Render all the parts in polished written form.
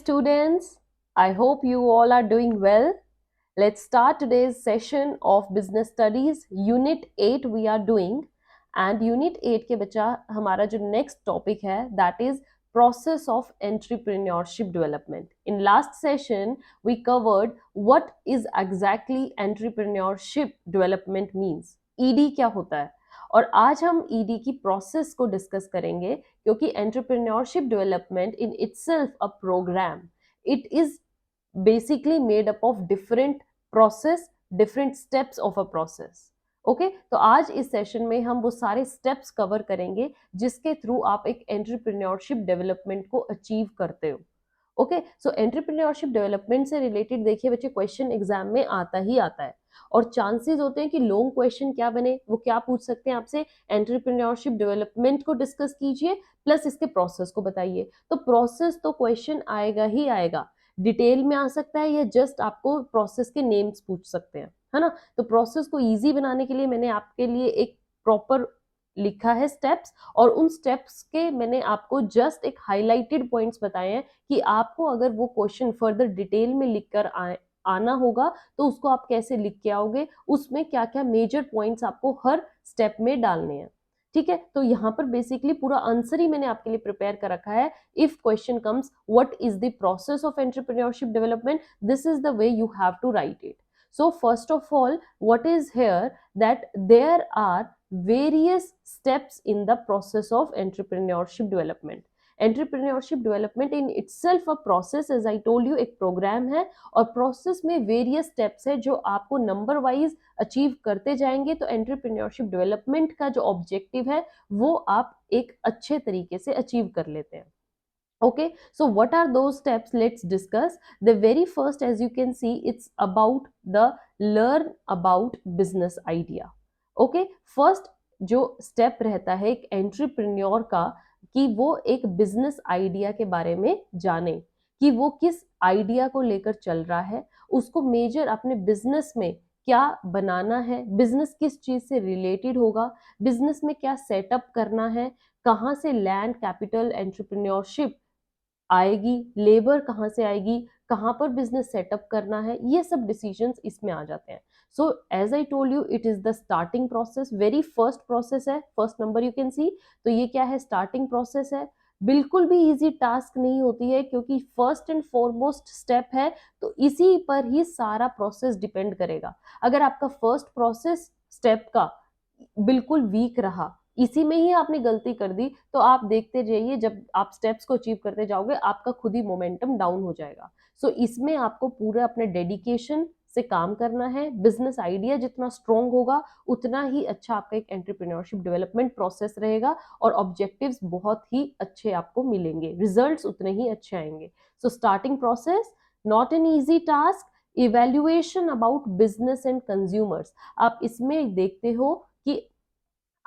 students. I hope you all are doing well. Let's start today's session of Business Studies. Unit 8 we are doing. And Unit 8 के बच्चा हमारा जो next topic है that is process of entrepreneurship development. In last session we covered what is exactly entrepreneurship development means. ED क्या होता है? और आज हम ईडी की प्रोसेस को डिस्कस करेंगे क्योंकि entrepreneurship development in itself a program it is basically made up of different process different steps of a process okay तो आज इस सेशन में हम वो सारे स्टेप्स कवर करेंगे जिसके थ्रू आप एक एंटरप्रेन्योरशिप डेवलपमेंट को अचीव करते हो ओके सो एंटरप्रेन्योरशिप डेवलपमेंट से रिलेटेड देखिए बच्चे क्वेश्चन एग्जाम में आता ही आता है और चांसेस होते हैं कि लॉन्ग क्वेश्चन क्या बने वो क्या पूछ सकते हैं आपसे एंटरप्रेन्योरशिप डेवलपमेंट को डिस्कस कीजिए प्लस इसके प्रोसेस को बताइए तो प्रोसेस तो क्वेश्चन आएगा ही आएगा डिटेल में आ सकता है या जस्ट आपको प्रोसेस के नेम्स पूछ सकते हैं है ना तो प्रोसेस को इजी बनाने के लिए मैंने आपके लिए एक प्रॉपर लिखा है स्टेप्स और उन स्टेप्स के मैंने आपको जस्ट एक हाईलाइटेड पॉइंट्स बताए हैं कि आपको अगर वो क्वेश्चन फर्दर डिटेल में लिखकर आना होगा तो उसको आप कैसे लिख के आओगे उसमें क्या क्या मेजर पॉइंट्स आपको हर स्टेप में डालने हैं ठीक है तो यहाँ पर बेसिकली पूरा आंसर ही मैंने आपके लिए प्रिपेयर कर रखा है if question comes what is the process of entrepreneurship development this is the way you have to write it so first of all what is here that there are various steps in the process of entrepreneurship development entrepreneurship development in itself a process as I told you एक program है और process में various steps है जो आपको number wise achieve करते जाएंगे तो एंटरप्रेन्योरशिप डेवलपमेंट का जो ऑब्जेक्टिव है वो आप एक अच्छे तरीके से अचीव कर लेते हैं okay so what are those steps let's discuss the very first as you can see it's about the learn about business idea okay first जो स्टेप रहता है एक एंटरप्रेन्योर का कि वो एक बिजनेस आइडिया के बारे में जाने कि वो किस आइडिया को लेकर चल रहा है उसको मेजर अपने बिजनेस में क्या बनाना है बिजनेस किस चीज से रिलेटेड होगा बिजनेस में क्या सेटअप करना है कहाँ से लैंड कैपिटल एंटरप्रेन्योरशिप आएगी लेबर कहाँ से आएगी कहाँ पर बिजनेस सेटअप करना है ये सब डिसीजंस इसमें आ जाते हैं so as I told you it is the starting process very first process है first number you can see तो ये क्या है स्टार्टिंग प्रोसेस है बिल्कुल भी इजी टास्क नहीं होती है क्योंकि फर्स्ट एंड फॉरमोस्ट स्टेप है तो इसी पर ही सारा प्रोसेस डिपेंड करेगा अगर आपका फर्स्ट प्रोसेस स्टेप का बिल्कुल वीक रहा इसी में ही आपने गलती कर दी तो आप देखते जाइए जब आप स्टेप्स को अचीव करते जाओगे आपका खुद ही मोमेंटम डाउन हो जाएगा सो इसमें आपको पूरा अपने डेडिकेशन से काम करना है बिजनेस आइडिया जितना स्ट्रॉन्ग होगा उतना ही अच्छा आपका एक एंटरप्रेन्योरशिप डेवलपमेंट प्रोसेस रहेगा और ऑब्जेक्टिव्स बहुत ही अच्छे आपको मिलेंगे रिजल्ट्स उतने ही अच्छे आएंगे so starting process not an easy task evaluation about business and consumers आप इसमें देखते हो कि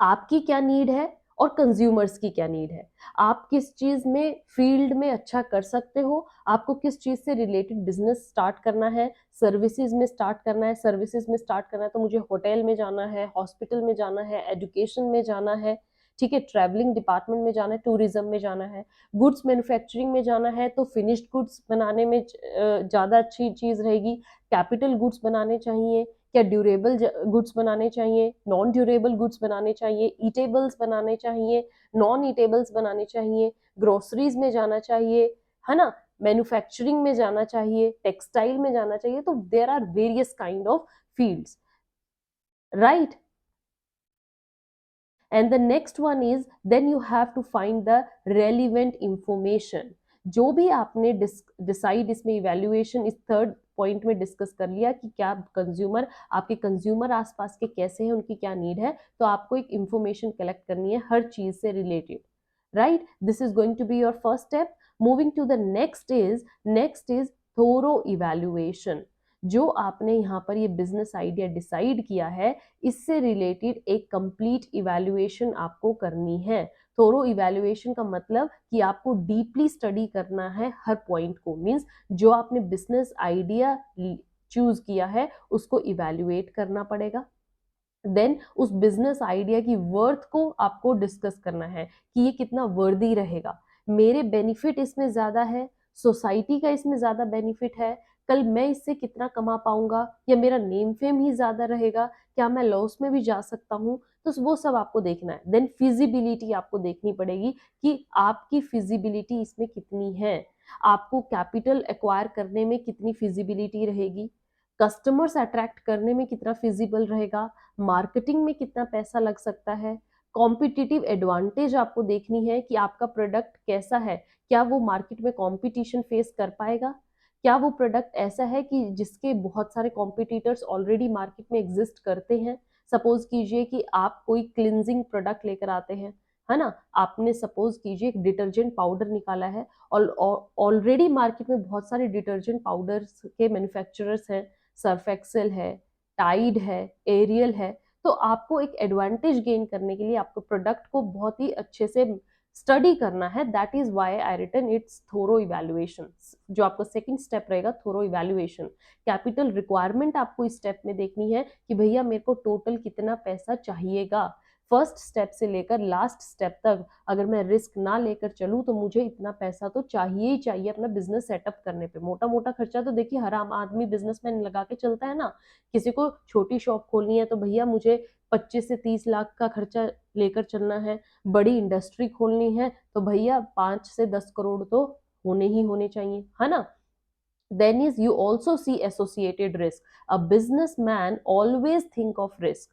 आपकी क्या नीड है और कंज्यूमर्स की क्या नीड है आप किस चीज में फील्ड में अच्छा कर सकते हो आपको किस चीज से रिलेटेड बिजनेस स्टार्ट करना है सर्विसेज में स्टार्ट करना है सर्विसेज में स्टार्ट करना है तो मुझे होटल में जाना है हॉस्पिटल में जाना है एजुकेशन में जाना है ठीक है ट्रैवलिंग डिपार्टमेंट में जाना है टूरिज्म में जाना है गुड्स मैन्युफैक्चरिंग में जाना है तो फिनिश्ड गुड्स बनाने में ज्यादा अच्छी चीज रहेगी कैपिटल गुड्स बनाने चाहिए क्या ड्यूरेबल गुड्स बनाने चाहिए नॉन ड्यूरेबल गुड्स बनाने चाहिए ईटेबल्स बनाने चाहिए नॉन ईटेबल्स बनाने चाहिए ग्रोसरीज में जाना चाहिए है ना मैन्युफैक्चरिंग में जाना चाहिए टेक्सटाइल में जाना चाहिए तो there are various kind of fields right and the next one is then you have to find the relevant information जो भी आपने डिसाइड इसमें इवैल्यूएशन इस थर्ड पॉइंट में डिस्कस कर लिया कि क्या कंज्यूमर आपके कंज्यूमर आसपास के कैसे हैं उनकी क्या नीड है तो आपको एक इंफॉर्मेशन कलेक्ट करनी है हर चीज से related right this is going to be your first step moving to the next is thorough evaluation जो आपने यहाँ पर ये बिजनेस आइडिया डिसाइड किया है इससे रिलेटेड एक कंप्लीट इवैल्यूएशन आपको करनी है थोरो इवैल्यूएशन का मतलब कि आपको डीपली स्टडी करना है हर पॉइंट को मींस जो आपने बिजनेस आइडिया चूज किया है उसको इवैल्यूएट करना पड़ेगा देन उस बिजनेस आइडिया की वर्थ को आपको डिस्कस करना है कि ये कितना वर्दी रहेगा मेरे बेनिफिट इसमें ज्यादा है सोसाइटी का इसमें ज्यादा बेनिफिट है, कल मैं इससे कितना कमा पाऊंगा, या मेरा नेम फेम ही ज्यादा रहेगा, क्या मैं लॉस में भी जा सकता हूँ, तो वो सब आपको देखना है। देन फिजिबिलिटी आपको देखनी पड़ेगी कि आपकी फिजिबिलिटी इसमें कितनी है, आपको कैपिटल एक्वायर करने में कितनी फिजिबिलिटी रहेगी, कस्टमर्स अट्रैक्ट करने में कितना फिजिबल रहेगा, मार्केटिंग में कितना पैसा लग सकता है, कॉम्पिटिटिव एडवांटेज आपको देखनी है कि आपका प्रोडक्ट कैसा है, क्या वो मार्केट में कंपटीशन फेस कर पाएगा, क्या वो प्रोडक्ट ऐसा है कि जिसके बहुत सारे कॉम्पिटिटर्स ऑलरेडी मार्केट में एग्जिस्ट करते हैं। सपोज कीजिए कि आप कोई क्लिनजिंग प्रोडक्ट लेकर आते हैं, है ना, आपने सपोज कीजिए एक डिटर्जेंट पाउडर निकाला है और ऑलरेडी मार्केट में बहुत सारे डिटर्जेंट पाउडर्स के मैन्युफैक्चरर्स हैं, सर्फ एक्सेल है, टाइड है, एरियल है, तो आपको एक एडवांटेज गेन करने के लिए आपको प्रोडक्ट को बहुत ही अच्छे से स्टडी करना है। That is why I written its thorough evaluation. जो आपका सेकंड स्टेप रहेगा थोरो इवैल्यूएशन। कैपिटल रिक्वायरमेंट आपको इस स्टेप में देखनी है कि भैया मेरे को टोटल कितना पैसा चाहिएगा। फर्स्ट स्टेप से लेकर लास्ट स्टेप तक अगर मैं रिस्क ना लेकर चलूं तो मुझे इतना पैसा तो चाहिए ही चाहिए अपना बिजनेस सेटअप करने पे। मोटा मोटा खर्चा तो देखिए हर आम आदमी बिजनेसमैन लगा के चलता है ना। किसी को छोटी शॉप खोलनी है तो भैया मुझे 25 से 30 लाख का खर्चा लेकर चलना है, बड़ी इंडस्ट्री खोलनी है तो भैया 5 से 10 करोड़ तो होने ही होने चाहिए, है ना। then is you also see associated risk. A businessman always think of risk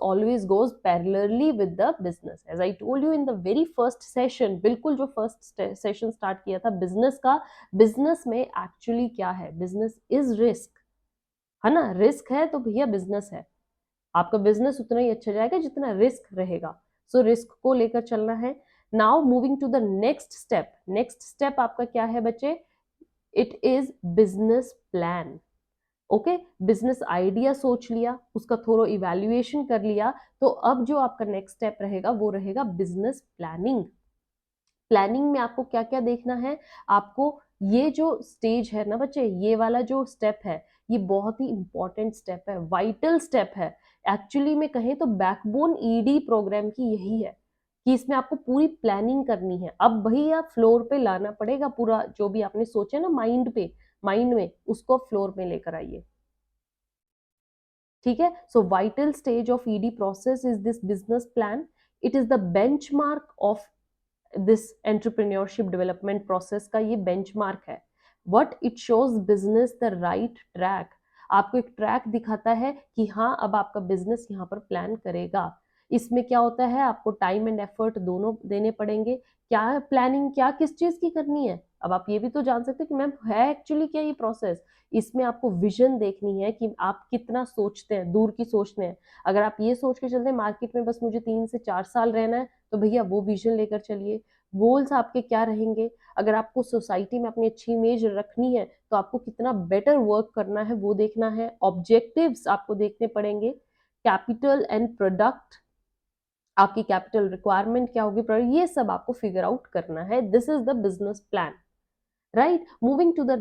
always goes parallelly with the business. As I told you in the very first session, बिल्कुल जो first session start किया था business का, business में actually क्या है, business is risk, है ना। रिस्क है तो भैया बिजनेस है, आपका बिजनेस उतना ही अच्छा जाएगा जितना रिस्क रहेगा। सो रिस्क को लेकर चलना है। Now moving to the next step. Next step आपका क्या है बच्चे, it is business plan. Okay, business idea सोच लिया, उसका थोड़ा इवैल्यूएशन कर लिया, तो अब जो आपका नेक्स्ट स्टेप रहेगा वो रहेगा बिजनेस प्लानिंग। प्लानिंग में आपको क्या क्या देखना है, आपको ये जो स्टेज है ना बच्चे, ये वाला जो स्टेप है ये बहुत ही इंपॉर्टेंट स्टेप है, वाइटल स्टेप है। एक्चुअली में कहें तो बैकबोन ईडी प्रोग्राम की यही है कि इसमें आपको पूरी प्लानिंग करनी है। अब भैया फ्लोर पे लाना पड़ेगा पूरा जो भी आपने सोचा ना माइंड पे, माइंड में उसको फ्लोर में लेकर आइए। ठीक है, so vital stage of ED process is this business plan. It is the benchmark of this entrepreneurship development process का ये बेंचमार्क है। What it shows business the right track, आपको एक ट्रैक दिखाता है कि हाँ अब आपका बिजनेस यहाँ पर प्लान करेगा। इसमें क्या होता है, आपको टाइम एंड एफर्ट दोनों देने पड़ेंगे। क्या प्लानिंग क्या किस चीज की करनी है, अब आप ये भी तो जान सकते हैं कि मैम है एक्चुअली क्या ये प्रोसेस। इसमें आपको विजन देखनी है कि आप कितना सोचते हैं, दूर की सोचते हैं। अगर आप ये सोच के चलते हैं मार्केट में बस मुझे 3 से 4 साल रहना है, तो भैया वो विजन लेकर चलिए। गोल्स आपके क्या रहेंगे, अगर आपको सोसाइटी में अपनी अच्छी इमेज रखनी है तो आपको कितना बेटर वर्क करना है वो देखना है। ऑब्जेक्टिव्स आपको देखने पड़ेंगे। कैपिटल एंड प्रोडक्ट, आपकी कैपिटल रिक्वायरमेंट क्या होगी, ये सब आपको फिगर आउट करना है। This is the business plan, right. Moving to the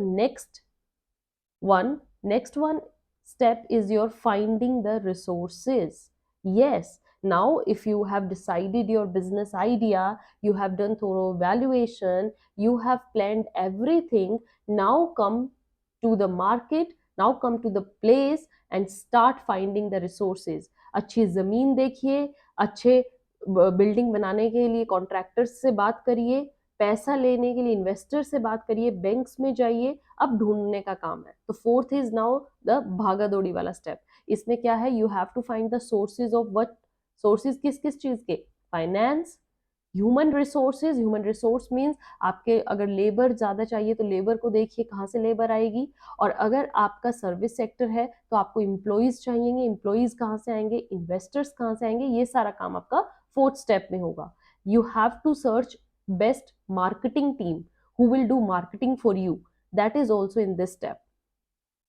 next one step is your finding the resources. Yes, now if you have decided your business idea, you have done thorough evaluation, you have planned everything, now come to the market, now come to the place and start finding the resources. अच्छी जमीन देखिए, अच्छे building बनाने के लिए contractors से बात करिए, पैसा लेने के लिए इन्वेस्टर से बात करिए, बैंक्स में जाइए, अब ढूंढने का काम है। तो फोर्थ इज नाउ द भागा दौड़ी वाला स्टेप। इसमें क्या है, you have to find the sources of what, sources किस किस चीज के, finance, human resources. Human resource means आपके अगर लेबर ज्यादा चाहिए तो लेबर को देखिए कहाँ से लेबर आएगी, और अगर आपका सर्विस सेक्टर है तो आपको इम्प्लॉइज चाहिए, इम्प्लॉइज कहाँ से आएंगे, इन्वेस्टर्स कहाँ से आएंगे, ये सारा काम आपका फोर्थ स्टेप में होगा। You have to search best marketing team who will do marketing for you, that is also in this step.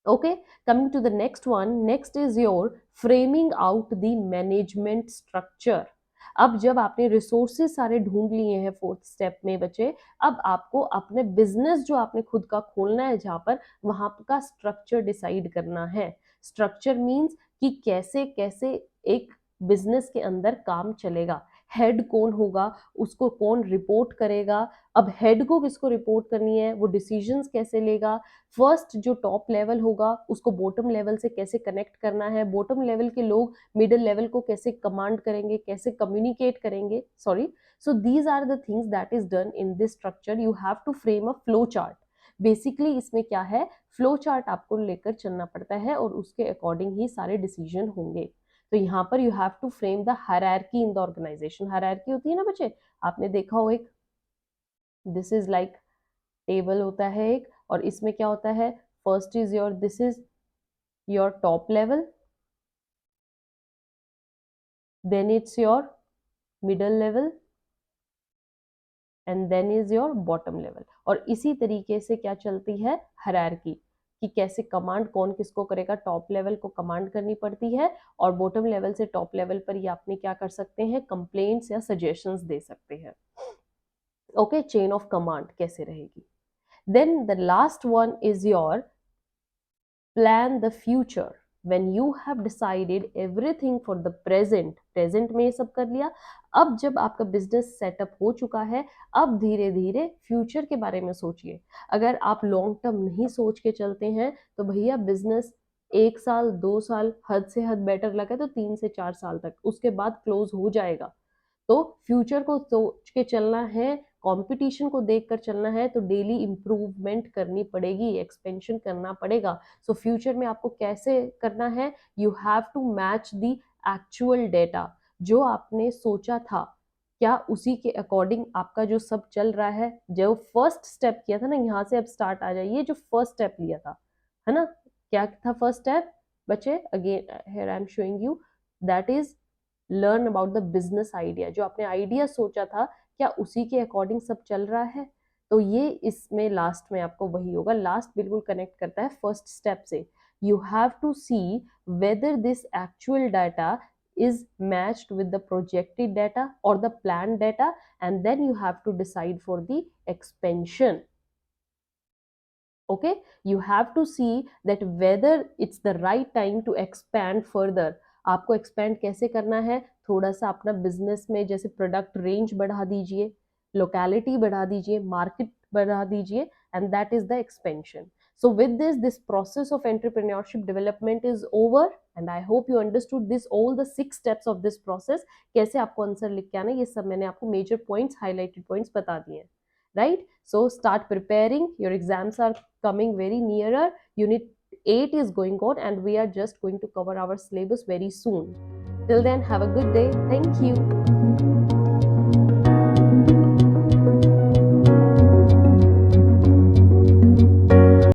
Okay, coming to the next one, next is your framing out the management structure. अब जब आपने resources सारे ढूंढ लिए हैं fourth step में बच्चे, अब आपको अपने बिजनेस जो आपने खुद का खोलना है जहां पर, वहां का स्ट्रक्चर डिसाइड करना है। स्ट्रक्चर मींस कि कैसे कैसे एक बिजनेस के अंदर काम चलेगा। हेड कौन होगा, उसको कौन रिपोर्ट करेगा, अब हेड को किसको रिपोर्ट करनी है, वो डिसीजंस कैसे लेगा, फर्स्ट जो टॉप लेवल होगा उसको बॉटम लेवल से कैसे कनेक्ट करना है, बॉटम लेवल के लोग मिडिल लेवल को कैसे कमांड करेंगे, कैसे कम्युनिकेट करेंगे, sorry. So these are the things that is done in this structure. You have to frame a flow chart. Basically इसमें क्या है, फ्लो चार्ट आपको लेकर चलना पड़ता है और उसके अकॉर्डिंग ही सारे डिसीजन होंगे. तो यहाँ पर you have to frame the hierarchy in the organization. Hierarchy होती है ना बच्चे, आपने देखा हो एक, दिस इज लाइक टेबल होता है एक, और इसमें क्या होता है, first is your, this is your top level, then it's your middle level, and then is your bottom level. और इसी तरीके से क्या चलती है हायरार्की, कि कैसे कमांड कौन किसको करेगा, टॉप लेवल को कमांड करनी पड़ती है और बॉटम लेवल से टॉप लेवल पर ये आपने क्या कर सकते हैं, कंप्लेंट्स या सजेशंस दे सकते हैं. ओके, चेन ऑफ कमांड कैसे रहेगी. Then the last one is your plan the future. when you have decided everything for the present में ये सब कर लिया, अब जब आपका बिजनेस सेटअप हो चुका है, अब धीरे धीरे फ्यूचर के बारे में सोचिए. अगर आप लॉन्ग टर्म नहीं सोच के चलते हैं तो भैया बिजनेस 1 साल 2 साल हद से हद बेटर लगा तो 3 से 4 साल तक, उसके बाद क्लोज हो जाएगा. तो फ्यूचर को सोच के चलना है, कंपटीशन को देखकर चलना है, तो डेली इंप्रूवमेंट करनी पड़ेगी, एक्सपेंशन करना पड़ेगा. सो फ्यूचर में आपको कैसे करना है, you have to match the actual data. जो आपने सोचा था क्या उसी के अकॉर्डिंग आपका जो सब चल रहा है, जो फर्स्ट स्टेप किया था ना, यहाँ से अब स्टार्ट आ जाइए, जो फर्स्ट स्टेप लिया था, है ना, क्या था फर्स्ट स्टेप बच्चे, again here I am showing you, that is learn about the business idea. जो आपने आइडिया सोचा था क्या उसी के अकॉर्डिंग सब चल रहा है, तो ये इसमें लास्ट में आपको वही होगा. लास्ट बिल्कुल कनेक्ट करता है फर्स्ट स्टेप से. You have to see whether this actual data is matched with the projected data or the planned data, and then you have to decide for the expansion. Okay, you have to see that whether it's the right time to expand further. आपको expand कैसे करना है, थोड़ा सा अपना business में जैसे product range बढ़ा दीजिए, लोकेलिटी बढ़ा दीजिए, मार्केट बढ़ा दीजिए, and that is the expansion. So with this process of entrepreneurship development is over, and I hope you understood this all the 6 steps of this process. कैसे आपको आंसर लिख के आना, ये सब मैंने आपको मेजर पॉइंट्स, हाईलाइटेड पॉइंट्स बता दिए हैं, right? So start preparing, your exams are coming very nearer. Unit 8 is going on and we are just going to cover our syllabus very soon. Till then, have a good day. Thank you.